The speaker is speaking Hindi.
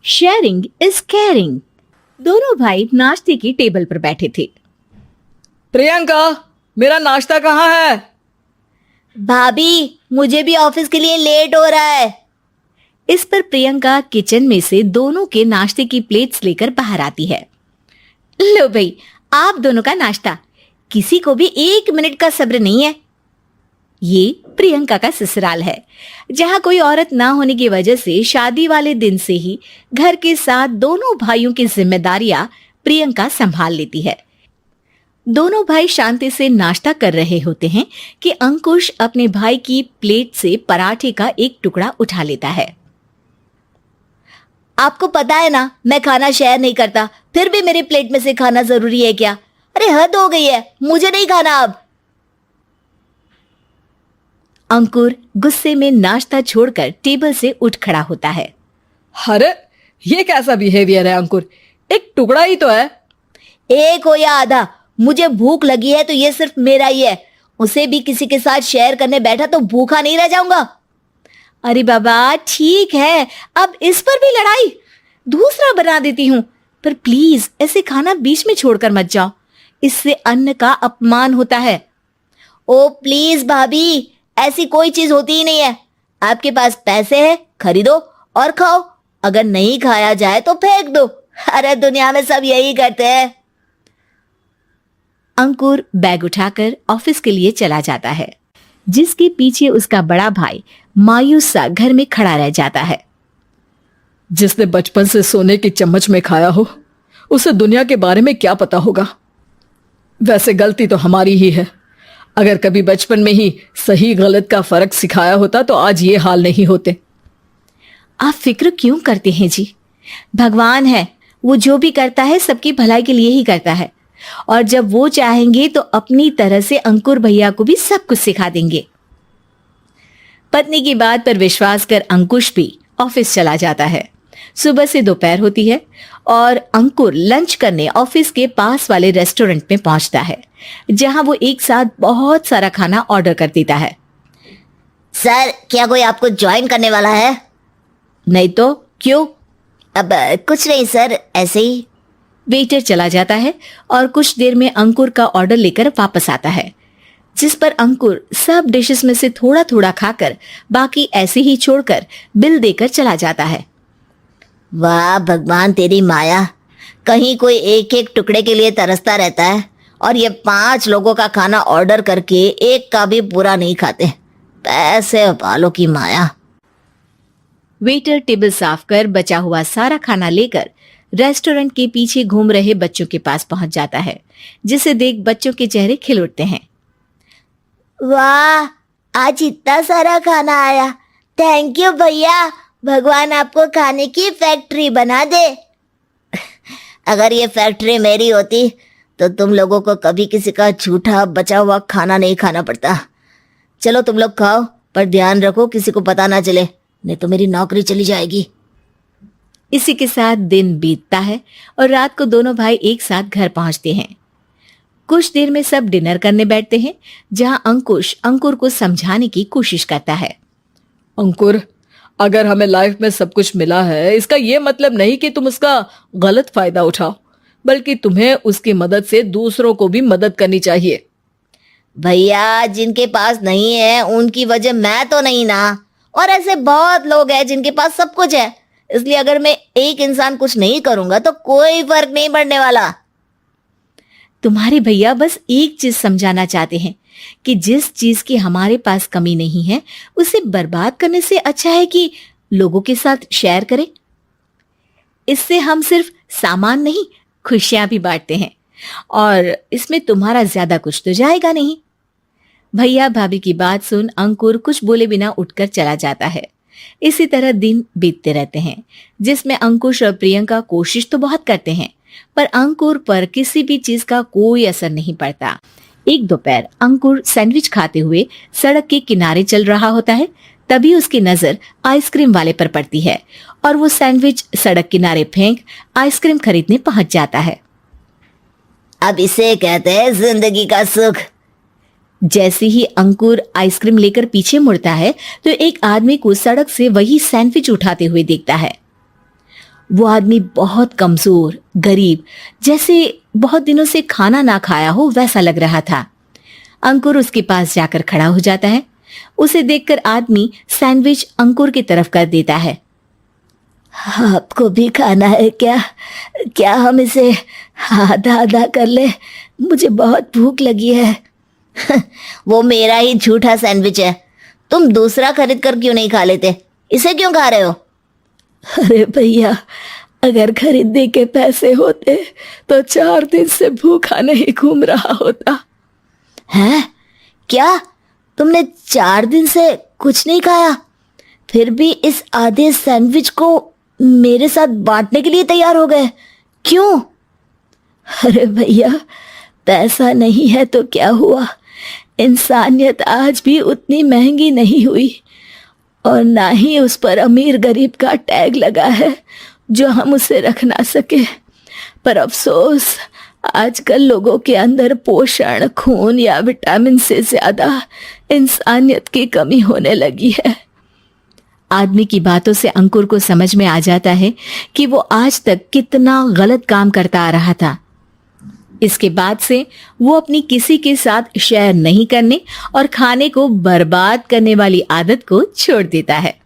Sharing is caring. दोनों भाई नाश्ते की टेबल पर बैठे थे। प्रियंका, मेरा नाश्ता कहाँ है? भाभी, मुझे भी ऑफिस के लिए लेट हो रहा है। इस पर प्रियंका किचन में से दोनों के नाश्ते की प्लेट्स लेकर बाहर आती है। लो भाई, आप दोनों का नाश्ता। किसी को भी 1 मिनट का सब्र नहीं है। ये प्रियंका का ससुराल है, जहां कोई औरत ना होने की वजह से शादी वाले दिन से ही घर के साथ दोनों भाइयों की जिम्मेदारियां प्रियंका संभाल लेती है। दोनों भाई शांति से नाश्ता कर रहे होते हैं कि अंकुश अपने भाई की प्लेट से पराठे का एक टुकड़ा उठा लेता है। आपको पता है ना, मैं खाना शेयर नहीं करता, फिर भी मेरी प्लेट में से खाना जरूरी है क्या? अरे हद हो गई है, मुझे नहीं खाना अब। अंकुर गुस्से में नाश्ता छोड़कर टेबल से उठ खड़ा होता है। अरे ये कैसा बिहेवियर है अंकुर? एक टुकड़ा ही तो है। एक हो या आधा, मुझे भूख लगी है तो ये सिर्फ मेरा ही है। उसे भी किसी के साथ शेयर करने बैठा तो भूखा नहीं रह जाऊंगा। अरे बाबा ठीक है, अब इस पर भी लड़ाई। दूसरा बना देती हूँ, पर प्लीज ऐसे खाना बीच में छोड़कर मत जाओ, इससे अन्न का अपमान होता है। ओ प्लीज भाभी, ऐसी कोई चीज होती ही नहीं है। आपके पास पैसे हैं, खरीदो और खाओ। अगर नहीं खाया जाए तो फेंक दो। अरे दुनिया में सब यही करते हैं। अंकुर बैग उठाकर ऑफिस के लिए चला जाता है, जिसके पीछे उसका बड़ा भाई मायूस सा घर में खड़ा रह जाता है। जिसने बचपन से सोने की चम्मच में खाया हो, उसे दुनिया के बारे में क्या पता होगा। वैसे गलती तो हमारी ही है। अगर कभी बचपन में ही सही गलत का फर्क सिखाया होता तो आज ये हाल नहीं होते। आप फिक्र क्यों करते हैं जी? भगवान है, वो जो भी करता है सबकी भलाई के लिए ही करता है, और जब वो चाहेंगे तो अपनी तरह से अंकुर भैया को भी सब कुछ सिखा देंगे। पत्नी की बात पर विश्वास कर अंकुश भी ऑफिस चला जाता है। सुबह से दोपहर होती है और अंकुर लंच करने ऑफिस के पास वाले रेस्टोरेंट में पहुंचता है, जहां वो एक साथ बहुत सारा खाना ऑर्डर कर देता है। सर, क्या कोई आपको ज्वाइन करने वाला है? नहीं तो क्यों? अब कुछ नहीं सर, ऐसे ही। वेटर चला जाता है और कुछ देर में अंकुर का ऑर्डर लेकर वापस आता है, जिस पर अंकुर सब डिशेस में से थोड़ा थोड़ा खाकर बाकी ऐसे ही छोड़कर बिल देकर चला जाता है। वाह भगवान, तेरी माया। कहीं कोई एक एक टुकड़े के लिए तरसता रहता है और ये 5 लोगों का खाना ऑर्डर करके एक का भी पूरा नहीं खाते। पैसे वालों की माया। वेटर टेबल साफ कर बचा हुआ सारा खाना लेकर रेस्टोरेंट के पीछे घूम रहे बच्चों के पास पहुंच जाता है, जिसे देख बच्चों के चेहरे खिल उठते हैं। वाह, आज इतना सारा खाना आया। थैंक यू भैया, भगवान आपको खाने की फैक्ट्री बना दे। अगर ये फैक्ट्री मेरी होती तो तुम लोगों को कभी किसी का झूठा बचा हुआ खाना नहीं खाना पड़ता। चलो तुम लोग खाओ, पर ध्यान रखो किसी को पता ना चले, नहीं तो मेरी नौकरी चली जाएगी। इसी के साथ दिन बीतता है और रात को दोनों भाई एक साथ घर पहुंचते हैं। कुछ देर में सब डिनर करने बैठते हैं, जहां अंकुश अंकुर को समझाने की कोशिश करता है। अंकुर, अगर हमें लाइफ में सब कुछ मिला है, इसका ये मतलब नहीं कि तुम उसका गलत फायदा उठाओ, बल्कि तुम्हें उसकी मदद से दूसरों को भी मदद करनी चाहिए। भैया, जिनके पास नहीं है उनकी वजह मैं तो नहीं ना, और ऐसे बहुत लोग हैं जिनके पास सब कुछ है। इसलिए अगर मैं एक इंसान कुछ नहीं करूंगा तो कोई फर्क नहीं पड़ने वाला। तुम्हारे भैया बस एक चीज समझाना चाहते हैं कि जिस चीज की हमारे पास कमी नहीं है, उसे बर्बाद करने से अच्छा है कि लोगों के साथ शेयर करें। इससे हम सिर्फ सामान नहीं, खुशियां भी बांटते हैं, और इसमें तुम्हारा ज्यादा कुछ तो जाएगा नहीं। भैया भाभी की बात सुन अंकुर कुछ बोले बिना उठकर चला जाता है। इसी तरह दिन बीतते रहते हैं, जिसमें अंकुश और प्रियंका कोशिश तो बहुत करते हैं, पर अंकुर पर किसी भी चीज का कोई असर नहीं पड़ता। एक दोपहर अंकुर सैंडविच खाते हुए सड़क के किनारे चल रहा होता है। तभी उसकी नजर आइसक्रीम वाले पर पड़ती है और वो सैंडविच सड़क किनारे फेंक आइसक्रीम खरीदने पहुंच जाता है। अब इसे कहते हैं जिंदगी का सुख। जैसे ही अंकुर आइसक्रीम लेकर पीछे मुड़ता है तो एक आदमी को सड़क से वही सैंडविच उठाते हुए देखता है। वो आदमी बहुत कमजोर, गरीब, जैसे बहुत दिनों से खाना ना खाया हो वैसा लग रहा था। अंकुर उसके पास जाकर खड़ा हो जाता है। उसे देखकर आदमी सैंडविच अंकुर की तरफ कर देता है। आपको भी खाना है क्या? क्या हम इसे आधा आधा कर ले? मुझे बहुत भूख लगी है। वो मेरा ही झूठा सैंडविच है, तुम दूसरा खरीद कर क्यों नहीं खा लेते? इसे क्यों खा रहे हो? अरे भैया, अगर खरीदने के पैसे होते तो 4 दिन से भूखा नहीं घूम रहा होता। हैं? क्या तुमने 4 दिन से कुछ नहीं खाया, फिर भी इस आधे सैंडविच को मेरे साथ बांटने के लिए तैयार हो गए? क्यों? अरे भैया, पैसा नहीं है तो क्या हुआ, इंसानियत आज भी उतनी महंगी नहीं हुई और ना ही उस पर अमीर गरीब का टैग लगा है जो हम उसे रख ना सके। पर अफसोस, आजकल लोगों के अंदर पोषण, खून या विटामिन से ज्यादा इंसानियत की कमी होने लगी है। आदमी की बातों से अंकुर को समझ में आ जाता है कि वो आज तक कितना गलत काम करता आ रहा था। इसके बाद से वो अपनी किसी के साथ शेयर नहीं करने और खाने को बर्बाद करने वाली आदत को छोड़ देता है।